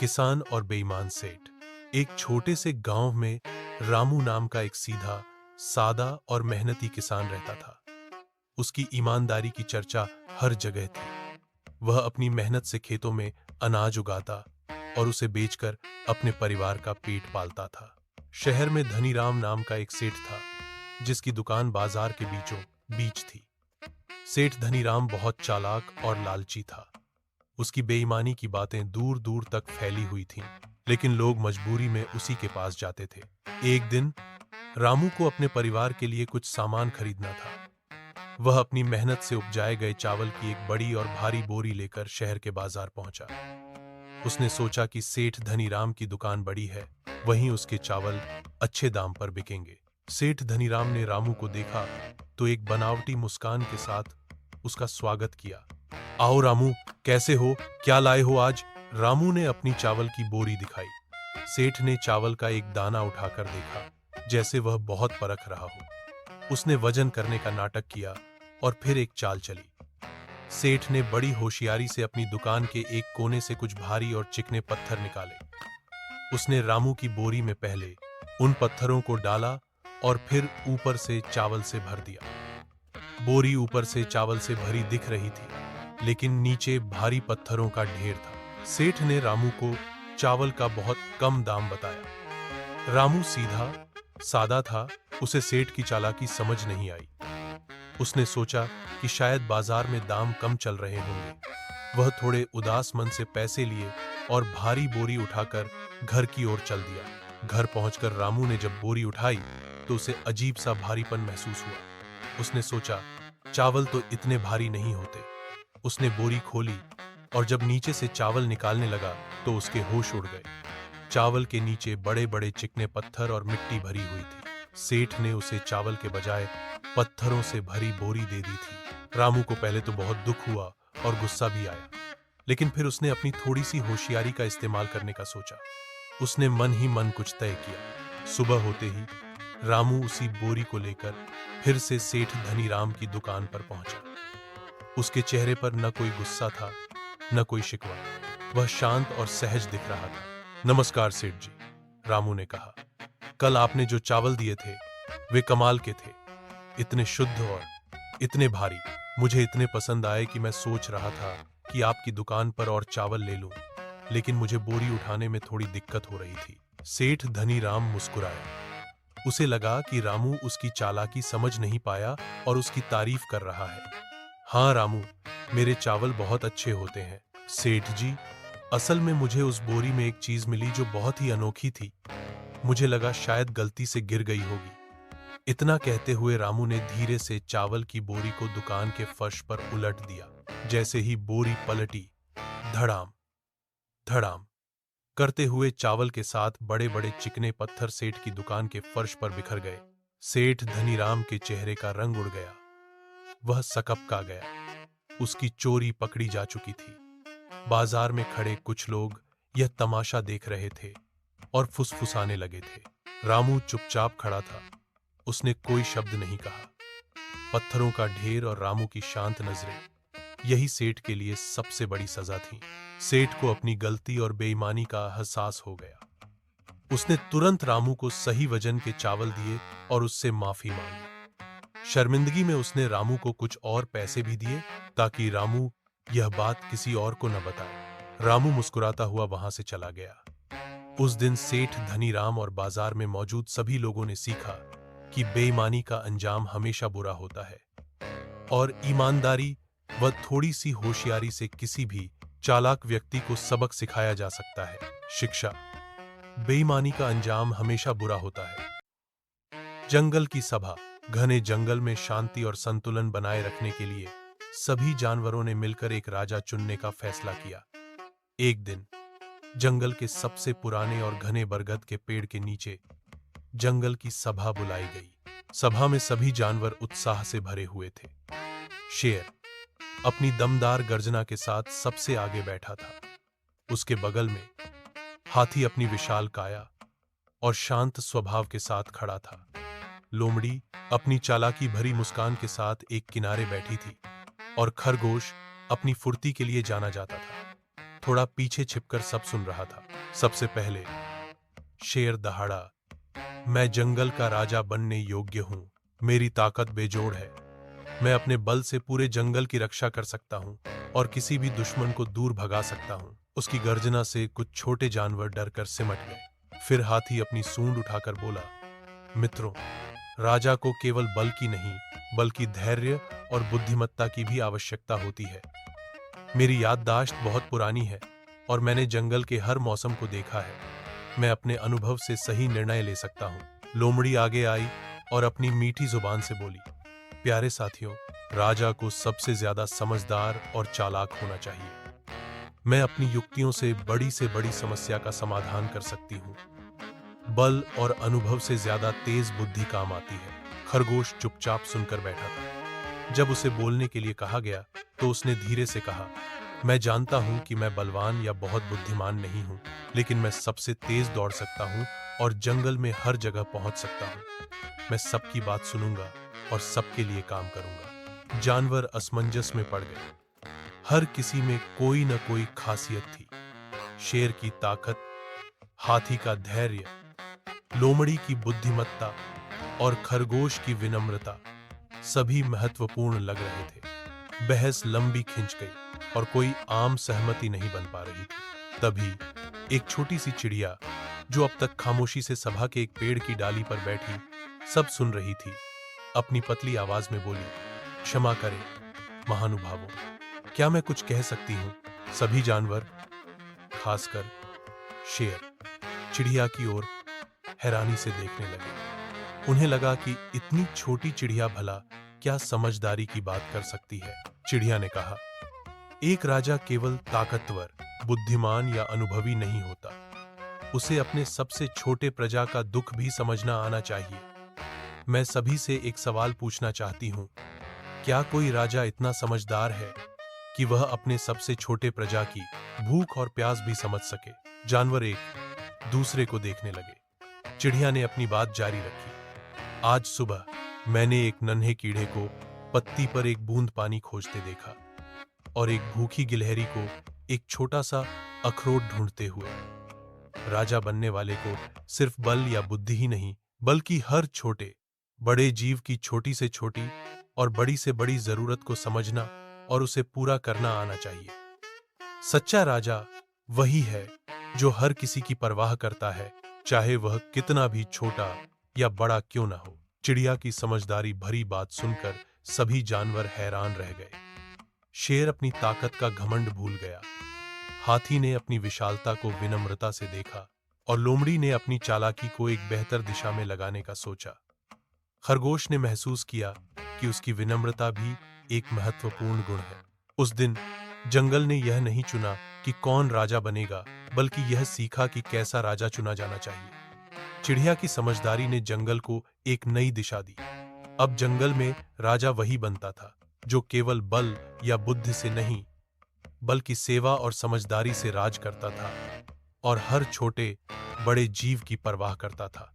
किसान और बेईमान सेठ। एक छोटे से गांव में रामू नाम का एक सीधा, सादा और मेहनती किसान रहता था। उसकी ईमानदारी की चर्चा हर जगह थी। वह अपनी मेहनत से खेतों में अनाज उगाता और उसे बेचकर अपने परिवार का पेट पालता था। शहर में धनीराम नाम का एक सेठ था, जिसकी दुकान बाजार के बीचों बीच थी। सेठ धनीराम बहुत चालाक और लालची था। उसकी बेईमानी की बातें दूर दूर तक फैली हुई थीं, लेकिन लोग मजबूरी में उसी के पास जाते थे। एक दिन रामू को अपने परिवार के लिए कुछ सामान खरीदना था। वह अपनी मेहनत से उपजाए गए चावल की एक बड़ी और भारी बोरी लेकर शहर के बाजार पहुंचा। उसने सोचा कि सेठ धनीराम की दुकान बड़ी है, वहीं उसके चावल अच्छे दाम पर बिकेंगे। सेठ धनीराम ने रामू को देखा तो एक बनावटी मुस्कान के साथ उसका स्वागत किया। आओ रामू, कैसे हो? क्या लाए हो आज? रामू ने अपनी चावल की बोरी दिखाई। सेठ ने चावल का एक दाना उठाकर देखा, जैसे वह बहुत परख रहा हो। उसने वजन करने का नाटक किया और फिर एक चाल चली। सेठ ने बड़ी होशियारी से अपनी दुकान के एक कोने से कुछ भारी और चिकने पत्थर निकाले। उसने रामू की बोरी में पहले उन पत्थरों को डाला और फिर ऊपर से चावल से भर दिया। बोरी ऊपर से चावल से भरी दिख रही थी, लेकिन नीचे भारी पत्थरों का ढेर था। सेठ ने रामू को चावल का बहुत कम दाम बताया। रामू सीधा सादा था, उसे सेठ की चालाकी समझ नहीं आई। उसने सोचा कि शायद बाजार में दाम कम चल रहे होंगे। वह थोड़े उदास मन से पैसे लिए और भारी बोरी उठाकर घर की ओर चल दिया। घर पहुंचकर रामू ने जब बोरी उठाई तो उसे अजीब सा भारीपन महसूस हुआ। उसने सोचा, चावल तो इतने भारी नहीं होते। उसने बोरी खोली और जब नीचे से चावल निकालने लगा तो उसके होश उड़ गए। चावल के नीचे बड़े बड़े चिकने पत्थर और मिट्टी भरी हुई थी। सेठ ने उसे चावल के बजाय पत्थरों से भरी बोरी दे दी थी। रामू को पहले तो बहुत दुख हुआ और गुस्सा भी आया, लेकिन फिर उसने अपनी थोड़ी सी होशियारी का इस्तेमाल करने का सोचा। उसने मन ही मन कुछ तय किया। सुबह होते ही रामू उसी बोरी को लेकर फिर से सेठ धनीराम की दुकान पर पहुंचा। उसके चेहरे पर न कोई गुस्सा था, न कोई शिकवा। वह शांत और सहज दिख रहा था। नमस्कार सेठ जी, रामू ने कहा। कल आपने जो चावल दिए थे वे कमाल के थे, इतने शुद्ध और इतने भारी। मुझे इतने पसंद आए कि मैं सोच रहा था कि आपकी दुकान पर और चावल ले लूं, लेकिन मुझे बोरी उठाने में थोड़ी दिक्कत हो रही थी। सेठ धनीराम मुस्कुराया। उसे लगा कि रामू उसकी चालाकी समझ नहीं पाया और उसकी तारीफ कर रहा है। हाँ रामू, मेरे चावल बहुत अच्छे होते हैं। सेठ जी, असल में मुझे उस बोरी में एक चीज मिली जो बहुत ही अनोखी थी। मुझे लगा शायद गलती से गिर गई होगी। इतना कहते हुए रामू ने धीरे से चावल की बोरी को दुकान के फर्श पर उलट दिया। जैसे ही बोरी पलटी, धड़ाम धड़ाम करते हुए चावल के साथ बड़े बड़े चिकने पत्थर सेठ की दुकान के फर्श पर बिखर गए। सेठ धनीराम के चेहरे का रंग उड़ गया। वह सकपका गया। उसकी चोरी पकड़ी जा चुकी थी। बाजार में खड़े कुछ लोग यह तमाशा देख रहे थे और फुसफुसाने लगे थे। रामू चुपचाप खड़ा था। उसने कोई शब्द नहीं कहा। पत्थरों का ढेर और रामू की शांत नजरें, यही सेठ के लिए सबसे बड़ी सजा थी। सेठ को अपनी गलती और बेईमानी का एहसास हो गया। उसने तुरंत रामू को सही वजन के चावल दिए और उससे माफी मांगी। शर्मिंदगी में उसने रामू को कुछ और पैसे भी दिए ताकि रामू यह बात किसी और को न बताए। रामू मुस्कुराता हुआ वहां से चला गया। उस दिन सेठ धनीराम और बाजार में मौजूद सभी लोगों ने सीखा कि बेईमानी का अंजाम हमेशा बुरा होता है और ईमानदारी व थोड़ी सी होशियारी से किसी भी चालाक व्यक्ति को सबक सिखाया जा सकता है। शिक्षा: बेईमानी का अंजाम हमेशा बुरा होता है। जंगल की सभा। घने जंगल में शांति और संतुलन बनाए रखने के लिए सभी जानवरों ने मिलकर एक राजा चुनने का फैसला किया। एक दिन जंगल के सबसे पुराने और घने बरगद के पेड़ के नीचे जंगल की सभा बुलाई गई। सभा में सभी जानवर उत्साह से भरे हुए थे। शेर अपनी दमदार गर्जना के साथ सबसे आगे बैठा था। उसके बगल में हाथी अपनी विशाल काया और शांत स्वभाव के साथ खड़ा था। लोमड़ी अपनी चालाकी भरी मुस्कान के साथ एक किनारे बैठी थी और खरगोश अपनी फुर्ती के लिए जाना जाता था। थोड़ा पीछे छिपकर सब सुन रहा था। सबसे पहले शेर दहाड़ा, मैं जंगल का राजा बनने योग्य हूं। मेरी ताकत बेजोड़ है। मैं अपने बल से पूरे जंगल की रक्षा कर सकता हूं और किसी भी दुश्मन को दूर भगा सकता हूं। उसकी गर्जना से कुछ छोटे जानवर डरकर सिमट गए। फिर हाथी अपनी सूंड उठाकर बोला, मित्रों, राजा को केवल बल की नहीं बल्कि धैर्य और बुद्धिमत्ता की भी आवश्यकता होती है। मेरी याददाश्त बहुत पुरानी है और मैंने जंगल के हर मौसम को देखा है। मैं अपने अनुभव से सही निर्णय ले सकता हूँ। लोमड़ी आगे आई और अपनी मीठी जुबान से बोली, प्यारे साथियों, राजा को सबसे ज्यादा समझदार और चालाक होना चाहिए। मैं अपनी युक्तियों से बड़ी समस्या का समाधान कर सकती हूँ। बल और अनुभव से ज्यादा तेज बुद्धि काम आती है। खरगोश चुपचाप सुनकर बैठा था। जब उसे बोलने के लिए कहा गया तो उसने धीरे से कहा, मैं जानता हूं कि मैं बलवान या बहुत बुद्धिमान नहीं हूं, लेकिन मैं सबसे तेज दौड़ सकता हूं और जंगल में हर जगह पहुंच सकता हूं। मैं सबकी बात सुनूंगा और सबके लिए काम करूंगा। जानवर असमंजस में पड़ गए। हर किसी में कोई न कोई खासियत थी। शेर की ताकत, हाथी का धैर्य, लोमड़ी की बुद्धिमत्ता और खरगोश की विनम्रता सभी महत्वपूर्ण लग रहे थे। बहस लंबी खिंच गई और कोई आम सहमति नहीं बन पा रही थी। तभी एक छोटी सी चिड़िया, जो अब तक खामोशी से सभा के एक पेड़ की डाली पर बैठी सब सुन रही थी, अपनी पतली आवाज में बोली, क्षमा करें महानुभावों, क्या मैं कुछ कह सकती हूँ? सभी जानवर, खासकर शेर, चिड़िया की ओर हैरानी से देखने लगे। उन्हें लगा कि इतनी छोटी चिड़िया भला क्या समझदारी की बात कर सकती है। चिड़िया ने कहा, एक राजा केवल ताकतवर, बुद्धिमान या अनुभवी नहीं होता। उसे अपने सबसे छोटे प्रजा का दुख भी समझना आना चाहिए। मैं सभी से एक सवाल पूछना चाहती हूँ, क्या कोई राजा इतना समझदार है कि वह अपने सबसे छोटे प्रजा की भूख और प्यास भी समझ सके? जानवर एक दूसरे को देखने लगे। चिड़िया ने अपनी बात जारी रखी, आज सुबह मैंने एक नन्हे कीड़े को पत्ती पर एक बूंद पानी खोजते देखा और एक भूखी गिलहरी को एक छोटा सा अखरोट ढूंढते हुए। राजा बनने वाले को सिर्फ बल या बुद्धि ही नहीं, बल्कि हर छोटे बड़े जीव की छोटी से छोटी और बड़ी से बड़ी जरूरत को समझना और उसे पूरा करना आना चाहिए। सच्चा राजा वही है जो हर किसी की परवाह करता है, चाहे वह कितना भी छोटा या बड़ा क्यों ना हो। चिड़िया की समझदारी भरी बात सुनकर सभी जानवर हैरान रह गए। शेर अपनी ताकत का घमंड भूल गया, हाथी ने अपनी विशालता को विनम्रता से देखा और लोमड़ी ने अपनी चालाकी को एक बेहतर दिशा में लगाने का सोचा। खरगोश ने महसूस किया कि उसकी विनम्रता भी एक महत्वपूर्ण गुण है। उस दिन जंगल ने यह नहीं चुना कि कौन राजा बनेगा, बल्कि यह सीखा कि कैसा राजा चुना जाना चाहिए। चिड़िया की समझदारी ने जंगल को एक नई दिशा दी। अब जंगल में राजा वही बनता था जो केवल बल या बुद्धि से नहीं, बल्कि सेवा और समझदारी से राज करता था और हर छोटे बड़े जीव की परवाह करता था।